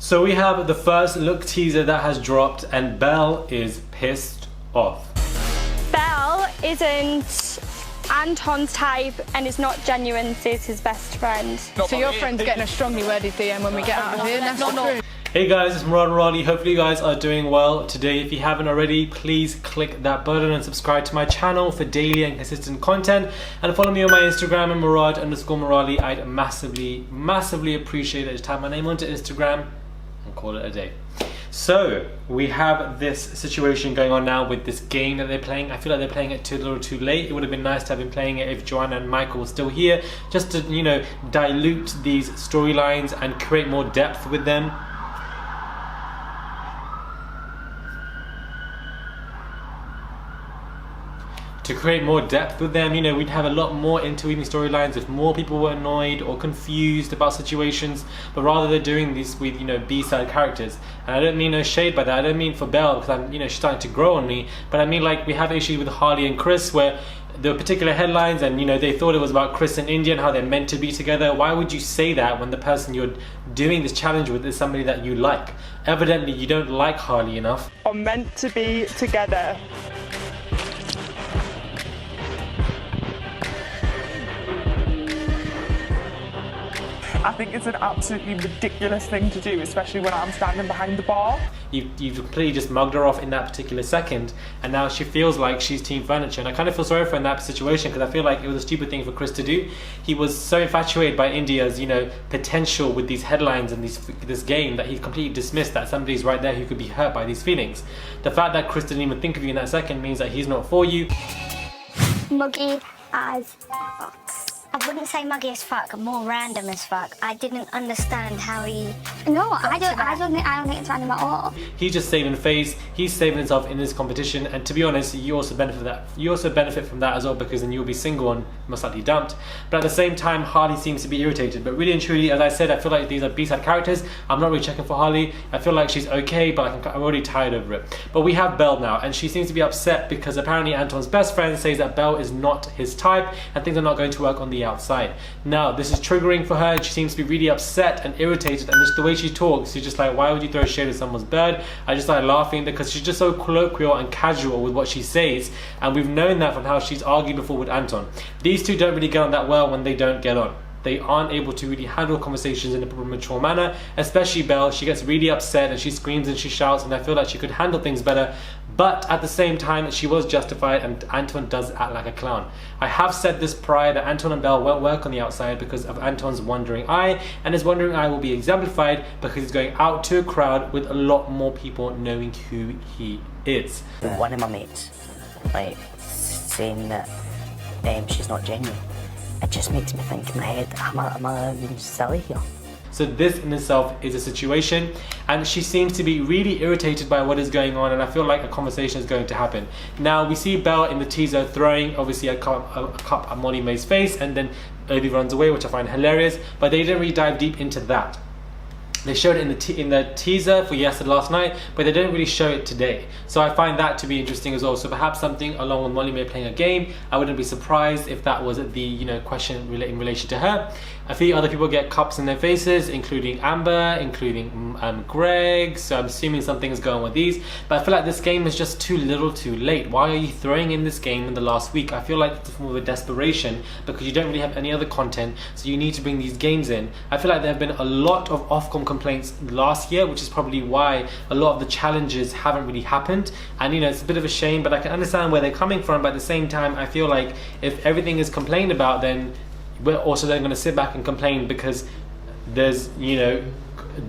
So we have the first look teaser that has dropped, and Belle is pissed off. Belle isn't Anton's type and is not genuine, says his best friend. So your friend's getting a strongly worded DM when we get out of here, that's the truth. Hey guys, it's Murad Muradi. Hopefully you guys are doing well today. If you haven't already, please click that button and subscribe to my channel for daily and consistent content. And follow me on my Instagram at Murad_Muradi. I'd massively appreciate it. Just type my name onto Instagram and call it a day. So we have this situation going on now with this game that they're playing. I feel like they're playing it a little too late. It would have been nice to have been playing it if Joanna and Michael were still here, just to, you know, dilute these storylines and create more depth with them. To create more depth with them, you know, we'd have a lot more interweaving storylines if more people were annoyed or confused about situations, but rather they're doing this with, you know, B-side characters. And I don't mean no shade by that. I don't mean for Belle, because I'm, you know, she's starting to grow on me, but I mean like we have issues with Harley and Chris where there were particular headlines and, you know, they thought it was about Chris and India and how they're meant to be together. Why would you say that when the person you're doing this challenge with is somebody that you like? Evidently you don't like Harley enough. Are meant to be together. I think it's an absolutely ridiculous thing to do, especially when I'm standing behind the bar. You've completely just mugged her off in that particular second, and now she feels like she's team furniture. And I kind of feel sorry for her in that situation, because I feel like it was a stupid thing for Chris to do. He was so infatuated by India's, you know, potential with these headlines and this game that he completely dismissed that somebody's right there who could be hurt by these feelings. The fact that Chris didn't even think of you in that second means that he's not for you. Muggy as fuck. I wouldn't say muggy as fuck, more random as fuck. I didn't understand how he... No, I don't think it's random at all. He's just saving face, he's saving himself in this competition, and to be honest, you also benefit from that. You also benefit from that as well, because then you'll be single and most likely dumped. But at the same time, Harley seems to be irritated. But really and truly, as I said, I feel like these are B-side characters. I'm not really checking for Harley. I feel like she's okay, but I'm already tired of it. But we have Belle now, and she seems to be upset because apparently Anton's best friend says that Belle is not his type, and things are not going to work on the outside. Now, this is triggering for her, and she seems to be really upset and irritated, and just the way she talks, she's just like, why would you throw shade at someone's bird? I just started laughing because she's just so colloquial and casual with what she says, and we've known that from how she's argued before with Anton. These two don't really get on that well when they don't get on. They aren't able to really handle conversations in a proper mature manner, especially Belle. She gets really upset and she screams and she shouts, and I feel like she could handle things better, but at the same time she was justified, and Anton does act like a clown. I have said this prior that Anton and Belle won't work on the outside because of Anton's wandering eye, and his wandering eye will be exemplified because he's going out to a crowd with a lot more people knowing who he is. One of my mates, like, saying that she's not genuine. It just makes me think in my head, am I being silly here? So this in itself is a situation, and she seems to be really irritated by what is going on, and I feel like a conversation is going to happen. Now we see Belle in the teaser throwing obviously a cup at Molly May's face, and then Obi runs away, which I find hilarious, but they didn't really dive deep into that. They showed it in the teaser for last night, but they didn't really show it today. So I find that to be interesting as well. So perhaps something along with Molly May playing a game. I wouldn't be surprised if that was the, you know, question in relation to her. A few other people get cups in their faces, including Amber, including Greg. So I'm assuming something is going on with these. But I feel like this game is just too little, too late. Why are you throwing in this game in the last week? I feel like it's a form of a desperation because you don't really have any other content, so you need to bring these games in. I feel like there have been a lot of Ofcom complaints last year, which is probably why a lot of the challenges haven't really happened. And, you know, it's a bit of a shame, but I can understand where they're coming from. But at the same time, I feel like if everything is complained about, then we're also then going to sit back and complain because there's, you know,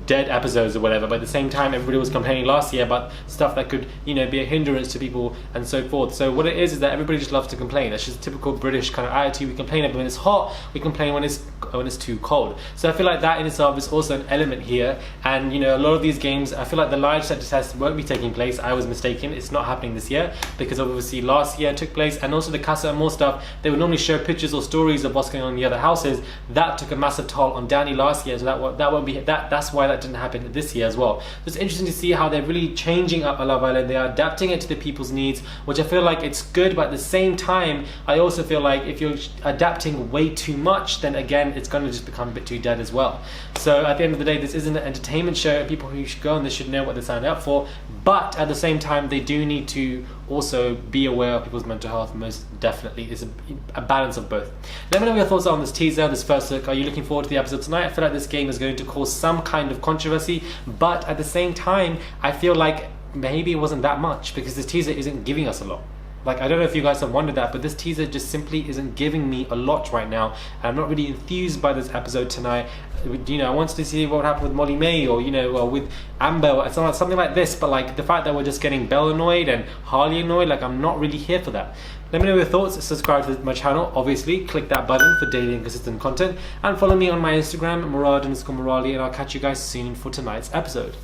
dead episodes or whatever. But at the same time, everybody was complaining last year about stuff that could, you know, be a hindrance to people and so forth. So what it is that everybody just loves to complain. That's just a typical British kind of attitude. We complain when it's hot, we complain when it's too cold. So I feel like that in itself is also an element here. And, you know, a lot of these games, I feel like the large sector test won't be taking place. I was mistaken. It's not happening this year because obviously last year it took place, and also the Casa Amor stuff, they would normally show pictures or stories of what's going on in the other houses. That took a massive toll on Danny last year, so that's why why that didn't happen this year as well. So it's interesting to see how they're really changing up Love Island. They are adapting it to the people's needs, which I feel like it's good, but at the same time, I also feel like if you're adapting way too much, then again, it's going to just become a bit too dead as well. So at the end of the day, this isn't an entertainment show. People who should go on this should know what they're signing up for, but at the same time, they do need to also be aware of people's mental health. Most definitely, it's a balance of both. Let me know what your thoughts are on this teaser, this first look. Are you looking forward to the episode tonight? I feel like this game is going to cause some kind of controversy, but at the same time, I feel like maybe it wasn't that much because this teaser isn't giving us a lot. Like, I don't know if you guys have wondered that, but this teaser just simply isn't giving me a lot right now. And I'm not really enthused by this episode tonight. You know, I wanted to see what happened with Molly May, or, you know, with Amber, or something like this. But like the fact that we're just getting Belle annoyed and Harley annoyed, like, I'm not really here for that. Let me know your thoughts. Subscribe to my channel, obviously. Click that button for daily and consistent content. And follow me on my Instagram, Murad_Morali, and I'll catch you guys soon for tonight's episode.